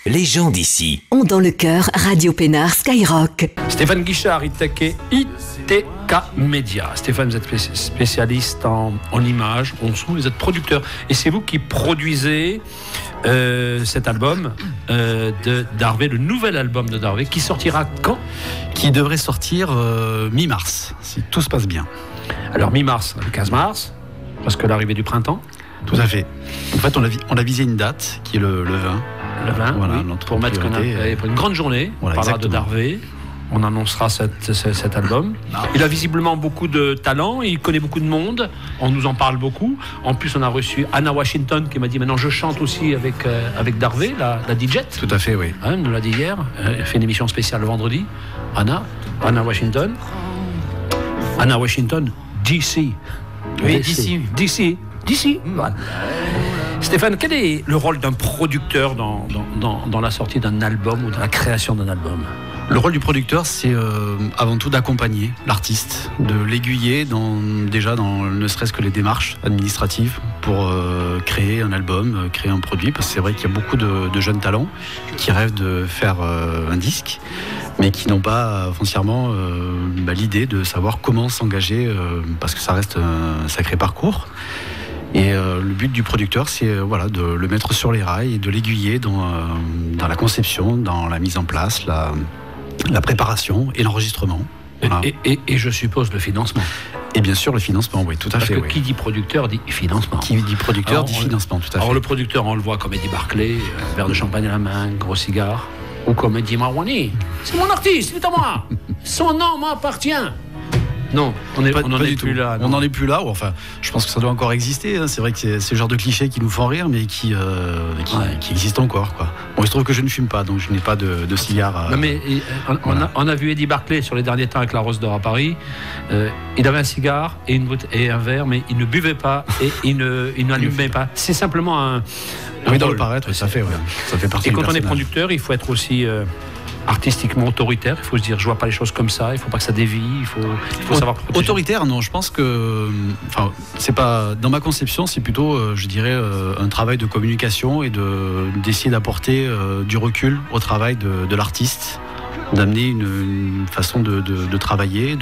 Les gens d'ici ont dans le cœur Radio Pénard Skyrock. Stéphane Guichard, ITK Média. Stéphane, vous êtes spécialiste en images, en son, vous êtes producteur. Et c'est vous qui produisez cet album d'Harvey, le nouvel album de Harvey, qui sortira quand ? Qui devrait sortir mi-mars, si tout se passe bien. Alors mi-mars, le 15 mars, parce que l'arrivée du printemps. Tout à fait. En fait, on a visé une date qui est le 20. Le 20, voilà, oui, pour mettre pour une grande journée, voilà, on parlera de Harvey. On annoncera cet album. Il a visiblement beaucoup de talent, il connaît beaucoup de monde, on nous en parle beaucoup. En plus, on a reçu Anna Washington qui m'a dit maintenant je chante aussi avec Harvey, la DJ. Tout à fait, oui. Elle nous l'a dit hier, elle fait une émission spéciale le vendredi. Anna Washington. Anna Washington, DC. Oui, DC. Voilà. Stéphane, quel est le rôle d'un producteur dans la sortie d'un album ou dans la création d'un album ? Le rôle du producteur, c'est avant tout d'accompagner l'artiste, de l'aiguiller ne serait-ce que les démarches administratives pour créer un album, créer un produit, parce que c'est vrai qu'il y a beaucoup de jeunes talents qui rêvent de faire un disque, mais qui n'ont pas foncièrement l'idée de savoir comment s'engager, parce que ça reste un sacré parcours. Et le but du producteur, c'est de le mettre sur les rails et de l'aiguiller dans la conception, dans la mise en place, la préparation et l'enregistrement. Voilà. Et je suppose le financement. Et bien sûr le financement, oui, tout à fait. Parce que qui dit producteur dit financement. Qui dit producteur dit financement, tout à fait. Alors le producteur, on le voit comme Eddie Barclay, verre de champagne à la main, gros cigare. Ou comme Eddie Marwani. C'est mon artiste, il est à moi. Son nom m'appartient. Non, on n'en est plus là. On n'en est plus là. Enfin, je pense que ça doit encore exister. Hein. C'est vrai que c'est le genre de clichés qui nous font rire, mais qui existent encore. Quoi. Bon, il se trouve que je ne fume pas, donc je n'ai pas de cigare. Non, mais on a vu Eddie Barclay sur les derniers temps avec la Rose d'Or à Paris. Il avait un cigare et un verre, mais il ne buvait pas et il n'allumait pas. C'est simplement un. Oui, dans le paraître, ça fait partie. Et quand on est producteur, il faut être aussi artistiquement autoritaire. Il faut se dire, je vois pas les choses comme ça. Il faut pas que ça dévie. Il faut savoir protéger. Autoritaire, non. Je pense que, c'est pas dans ma conception. C'est plutôt, je dirais, un travail de communication et d'essayer d'apporter du recul au travail de l'artiste. D'amener une façon de travailler,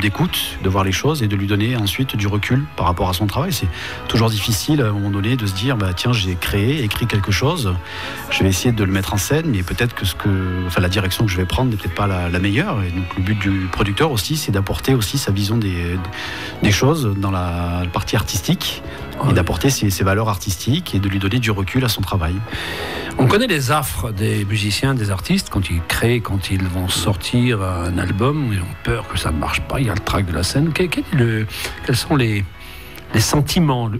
d'écoute, de voir les choses et de lui donner ensuite du recul par rapport à son travail. C'est toujours difficile à un moment donné de se dire tiens, j'ai écrit quelque chose, je vais essayer de le mettre en scène, mais peut-être que la direction que je vais prendre n'est peut-être pas la meilleure. Et donc le but du producteur aussi, c'est d'apporter aussi sa vision des choses dans la partie artistique et d'apporter ses valeurs artistiques et de lui donner du recul à son travail. On connaît les affres des musiciens, des artistes, quand ils créent, quand ils vont sortir un album, ils ont peur que ça ne marche pas, il y a le trac de la scène. Quels sont les sentiments,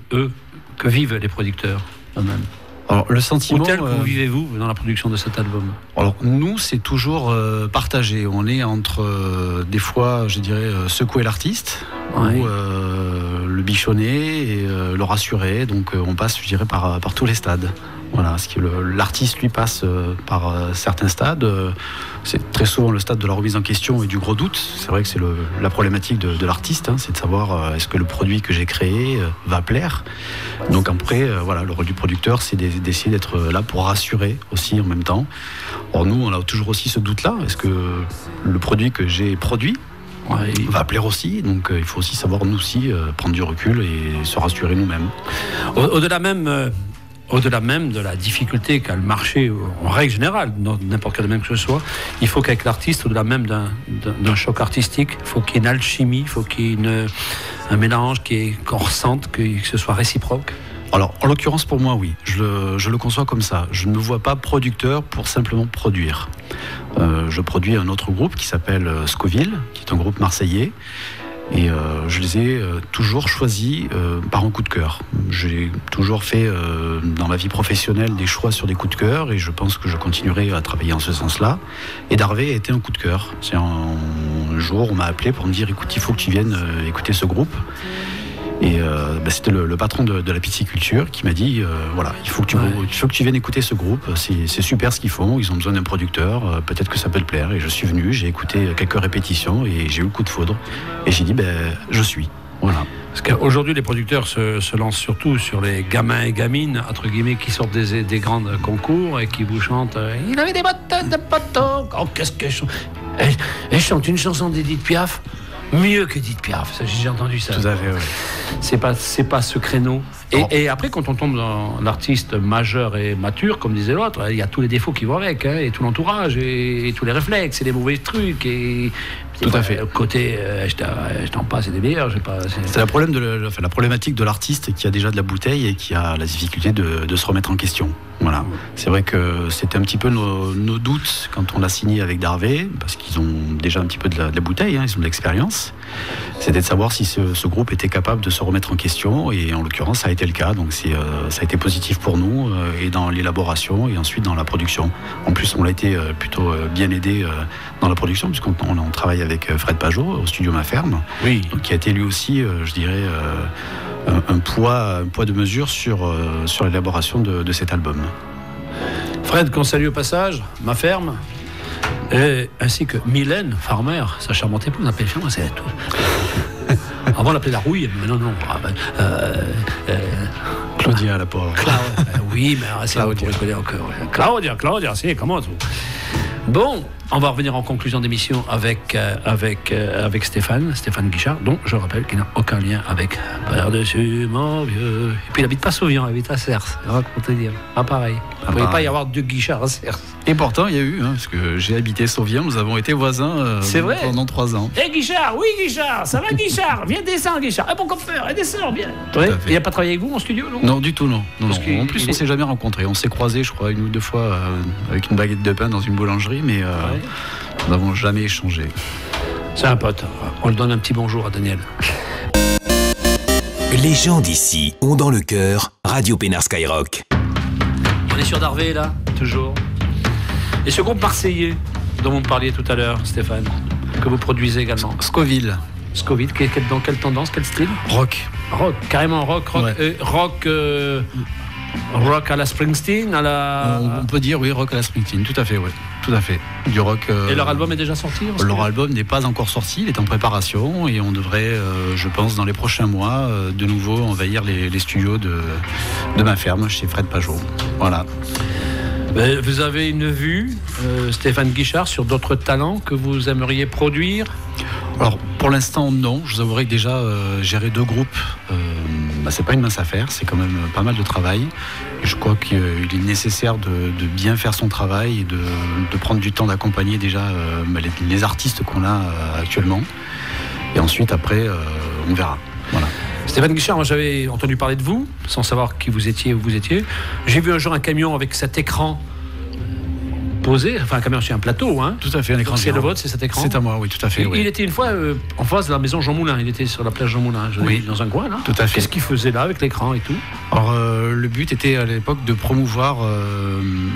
que vivent les producteurs eux-mêmes ? Alors, le sentiment. Tel que vivez-vous dans la production de cet album ? Alors, nous, c'est toujours partagé. On est entre, des fois, je dirais, secouer l'artiste, ou le bichonner et le rassurer. Donc, on passe, je dirais, par tous les stades. Voilà, parce que l'artiste, lui, passe par certains stades. C'est très souvent le stade de la remise en question et du gros doute. C'est vrai que c'est la problématique de l'artiste, hein, c'est de savoir est-ce que le produit que j'ai créé va plaire. Donc après, le rôle du producteur, c'est d'essayer d'être là pour rassurer aussi en même temps. Or nous, on a toujours aussi ce doute-là. Est-ce que le produit que j'ai produit va plaire aussi, donc il faut aussi savoir nous aussi prendre du recul et se rassurer nous-mêmes. Au-delà même de la difficulté qu'a le marché en règle générale, dans n'importe quel domaine que ce soit, il faut qu'avec l'artiste, au-delà même d'un choc artistique, il faut qu'il y ait une alchimie, il faut qu'il y ait un mélange qu'on ressente, que ce soit réciproque. Alors, en l'occurrence, pour moi, oui. Je le conçois comme ça. Je ne me vois pas producteur pour simplement produire. Je produis un autre groupe qui s'appelle Scoville, qui est un groupe marseillais. Et je les ai toujours choisis par un coup de cœur. J'ai toujours fait dans ma vie professionnelle des choix sur des coups de cœur et je pense que je continuerai à travailler en ce sens-là. Et Harvey a été un coup de cœur. C'est un jour, on m'a appelé pour me dire écoute, il faut que tu viennes écouter ce groupe. Et c'était le patron de la pisciculture qui m'a dit il faut que tu viennes écouter ce groupe, c'est super ce qu'ils font, ils ont besoin d'un producteur, peut-être que ça peut te plaire. Et je suis venu, j'ai écouté quelques répétitions et j'ai eu le coup de foudre et j'ai dit je suis. Voilà. Parce qu'aujourd'hui, les producteurs se lancent surtout sur les gamins et gamines, entre guillemets, qui sortent des grands concours et qui vous chantent il avait des bottes de poteau. Oh, qu'est-ce que je chante. Elle chante une chanson d'Edith Piaf, mieux qu'Edith Piaf. Ça, j'ai entendu ça. Tout à fait, oui. C'est pas ce créneau. Et après, quand on tombe dans l'artiste majeur et mature, comme disait l'autre, il y a tous les défauts qui vont avec, hein, et tout l'entourage, et tous les réflexes, et les mauvais trucs, et tout à fait. Le côté, je t'en passe, c'est des meilleurs. C'est la problématique de l'artiste qui a déjà de la bouteille et qui a la difficulté de se remettre en question. Voilà. C'est vrai que c'était un petit peu nos doutes quand on a signé avec Darvé, parce qu'ils ont déjà un petit peu de la bouteille, hein, ils ont de l'expérience. C'était de savoir si ce groupe était capable de se remettre en question, et en l'occurrence, ça a été le cas. Donc ça a été positif pour nous, et dans l'élaboration, et ensuite dans la production. En plus, on a été plutôt bien aidé dans la production, puisqu'on travaille avec Fred Pajot au studio Ma Ferme, oui. Donc, qui a été lui aussi, je dirais, un poids de mesure sur l'élaboration de cet album. Fred, qu'on salue au passage, Ma Ferme, ainsi que Mylène Farmer, sa charmante épouse, on appelle Farmer, c'est tout. Avant on l'appelait la rouille, mais non. Claudia, la pauvre. Oui, mais c'est Claudia, c'est comment tout. Bon, on va revenir en conclusion d'émission avec Stéphane Guichard, dont je rappelle qu'il n'a aucun lien avec Par-dessus mon vieux. Et puis il habite pas Sauvian, il habite à Cers. Pour te dire, pas pareil. Il ne pouvait pas y avoir deux Guichards à Cers. Et pourtant, il y a eu, parce que j'ai habité Sauvian, nous avons été voisins pendant 3 ans. Guichard, oui Guichard, ça va Guichard, viens descendre Guichard. Bon coiffeur, descends, viens. Il n'a pas travaillé avec vous en studio, non? Non, du tout, non. En plus, on ne s'est jamais rencontrés. On s'est croisés, je crois, 1 ou 2 fois avec une baguette de pain dans une boulangerie, mais nous n'avons jamais échangé. C'est un pote. On le donne un petit bonjour à Daniel. Les gens d'ici ont dans le cœur Radio Pénard Skyrock. On est sur Darvé, là, toujours. Et ce groupe marseillais dont vous me parliez tout à l'heure, Stéphane, que vous produisez également. Scoville, dans quelle tendance, quel style? Rock, carrément rock. Ouais. Rock à la Springsteen, à la... On peut dire, oui, rock à la Springsteen, tout à fait, oui. Tout à fait. Du rock. Et leur album est déjà sorti? Leur album n'est pas encore sorti, il est en préparation, et on devrait, je pense, dans les prochains mois, de nouveau envahir les studios de Ma Ferme, chez Fred Pajot. Voilà. Vous avez une vue, Stéphane Guichard, sur d'autres talents que vous aimeriez produire? Alors, pour l'instant, non. Je vous avouerai que déjà, gérer 2 groupes, c'est pas une mince affaire. C'est quand même pas mal de travail. Et je crois qu'il est nécessaire de bien faire son travail et de prendre du temps d'accompagner déjà les artistes qu'on a actuellement. Et ensuite, après, on verra. Voilà. Stéphane Guichard, moi j'avais entendu parler de vous, sans savoir qui vous étiez, où vous étiez. J'ai vu un jour un camion avec cet écran posé, enfin un camion sur un plateau, hein. Tout à fait, un écran. C'est le vôtre, c'est cet écran? C'est à moi, oui, tout à fait. Il était une fois en face de la maison Jean Moulin, il était sur la plage Jean Moulin, dans un coin là. Tout à fait. Qu'est-ce qu'il faisait là avec l'écran et tout? Alors le but était à l'époque de promouvoir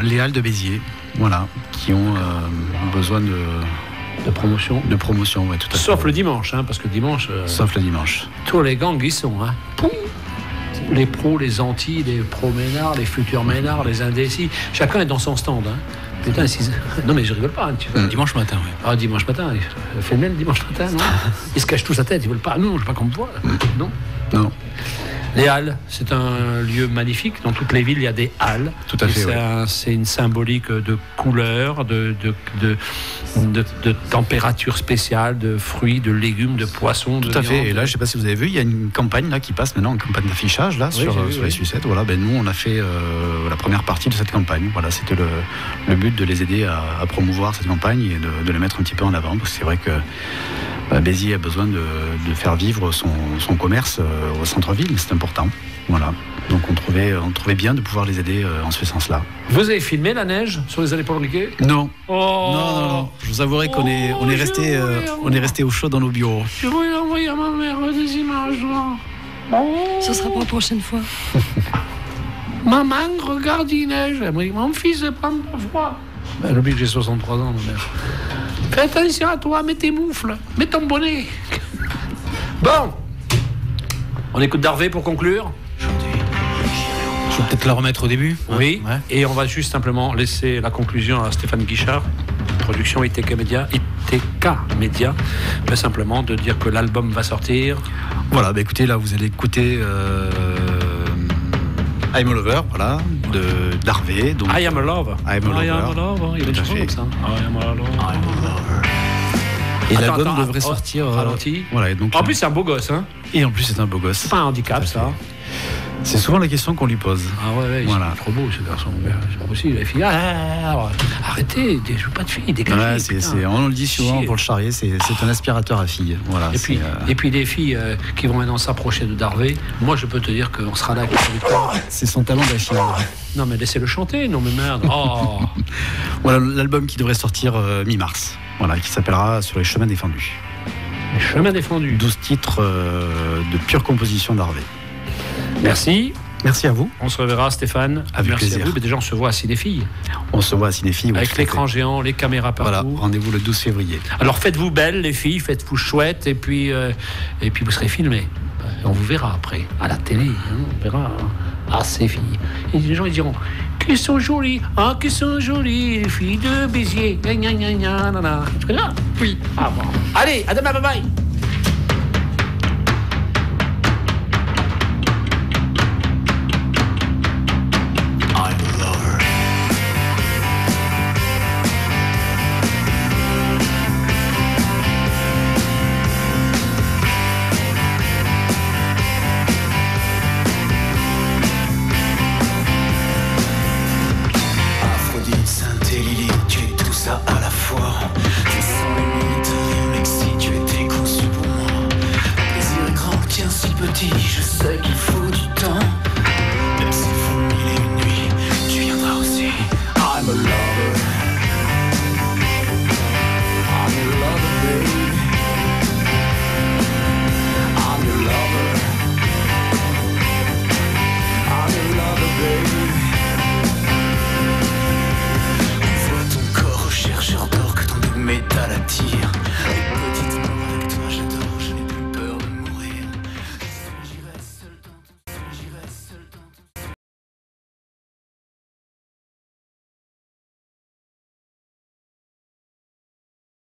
les halles de Béziers, voilà, qui ont besoin de promotion. De promotion, oui, tout à fait. Sauf le dimanche, parce que dimanche... Sauf le dimanche. Tous les gangs y sont, les pros, les antis, les pros-ménards, les futurs ménards, les indécis. Chacun est dans son stand, Putain, non mais je rigole pas. Dimanche matin, oui. Ah, dimanche matin, il fait le même dimanche matin, non? Ils se cachent tous la tête, ils veulent pas. Non, je veux pas qu'on me voit. Non. Les halles, c'est un lieu magnifique. Dans toutes les villes, il y a des halles. Tout à fait. C'est une symbolique de couleurs, de température spéciale, de fruits, de légumes, de poissons. Tout à fait. Et là, je ne sais pas si vous avez vu, il y a une campagne là qui passe maintenant, une campagne d'affichage là sur les sucettes. Voilà, nous, on a fait la première partie de cette campagne. Voilà, c'était le but de les aider à promouvoir cette campagne et de les mettre un petit peu en avant, parce que c'est vrai que Béziers a besoin de faire vivre son commerce au centre-ville, c'est important. Voilà. Donc on trouvait bien de pouvoir les aider en ce sens-là. Vous avez filmé la neige sur les allées Paul-Riquet? Non. Non. Je vous avouerai qu'on est resté au chaud dans nos bureaux. Je voulais envoyer à ma mère des images. Ce sera pour la prochaine fois. Maman, regarde, il neige. Elle m'a dit, mon fils, prends pas froid. Elle oublie que j'ai 63 ans, ma mère. Fais attention à toi, mets tes moufles, mets ton bonnet. Bon, on écoute Darvé pour conclure. Je vais peut-être la remettre au début. Oui, et on va juste simplement laisser la conclusion à Stéphane Guichard. production ITK Média, simplement de dire que l'album va sortir. Voilà, écoutez, là vous allez écouter I'm a Lover, voilà, d'Harvey. I am a lover. I am a lover. Il y a une chanson comme ça. I am a lover. Et l'album devrait sortir. Ralenti. Voilà, et donc, en plus, c'est un beau gosse. Hein. Et en plus, c'est un beau gosse. C'est pas un handicap, ça. C'est souvent la question qu'on lui pose. Ah ouais, voilà. C'est trop beau ce garçon. C'est pas possible. Les filles, arrêtez, je veux pas de filles, dégagez. Ouais, on le dit souvent pour le charrier, c'est un aspirateur à filles. Voilà, et puis les filles qui vont maintenant s'approcher de Darvé, moi je peux te dire qu'on sera là avec le producteur. C'est son talent d'Achille. Non mais laissez-le chanter, non mais merde. Oh. Voilà l'album qui devrait sortir mi-mars, voilà, qui s'appellera Sur les chemins défendus. Les chemins défendus. 12 titres de pure composition d'Harvey. Merci. Merci à vous. On se reverra, Stéphane. Avec Merci plaisir. à vous. Mais déjà, on se voit à Cinéphiles. On se voit à Cinéphiles. Oui, avec l'écran géant, les caméras partout. Voilà, rendez-vous le 12 février. Alors faites-vous belles, les filles, faites-vous chouettes, et puis vous serez filmés. On vous verra après, à la télé. On verra ces filles. Et les gens ils diront qu'elles sont jolies, qu'elles sont jolies, les filles de Béziers. Tu connais ça? Oui. Ah bon. Allez, à demain, bye bye. Je sais qu'il faut du temps, même s'il faut 1001 nuits, tu viendras aussi. I'm a lover, I'm your lover, baby. I'm your lover, I'm your lover, baby. Ouvre ton corps au chercheur d'or que ton doux métal attire.